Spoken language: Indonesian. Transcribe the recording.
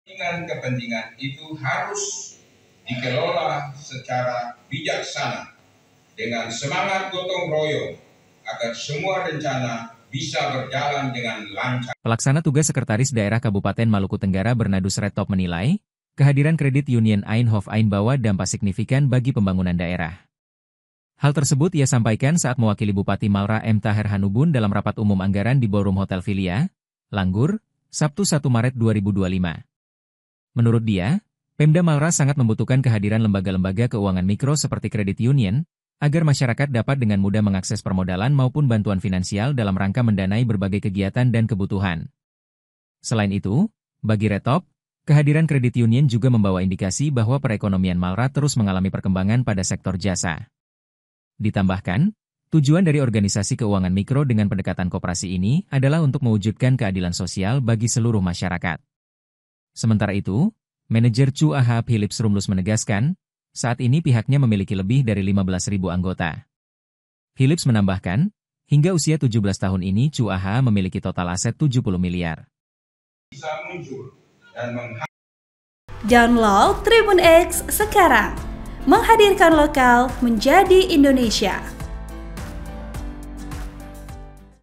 Kepentingan itu harus dikelola secara bijaksana dengan semangat gotong royong agar semua rencana bisa berjalan dengan lancar. Pelaksana tugas Sekretaris Daerah Kabupaten Maluku Tenggara Bernardus Retop menilai, kehadiran kredit Union Eindhoven membawa dampak signifikan bagi pembangunan daerah. Hal tersebut ia sampaikan saat mewakili Bupati Malra M. Taher Hanubun dalam rapat umum anggaran di Ballroom Hotel Filia, Langgur, Sabtu 1 Maret 2025. Menurut dia, Pemda Malra sangat membutuhkan kehadiran lembaga-lembaga keuangan mikro seperti kredit union, agar masyarakat dapat dengan mudah mengakses permodalan maupun bantuan finansial dalam rangka mendanai berbagai kegiatan dan kebutuhan. Selain itu, bagi Retop, kehadiran kredit union juga membawa indikasi bahwa perekonomian Malra terus mengalami perkembangan pada sektor jasa. Ditambahkan, tujuan dari organisasi keuangan mikro dengan pendekatan koperasi ini adalah untuk mewujudkan keadilan sosial bagi seluruh masyarakat. Sementara itu, manajer Chu Aha Philips Rumlus menegaskan, saat ini pihaknya memiliki lebih dari 15.000 anggota. Philips menambahkan, hingga usia 17 tahun ini Chu Aha memiliki total aset 70 miliar. Download Tribun X sekarang, menghadirkan lokal menjadi Indonesia.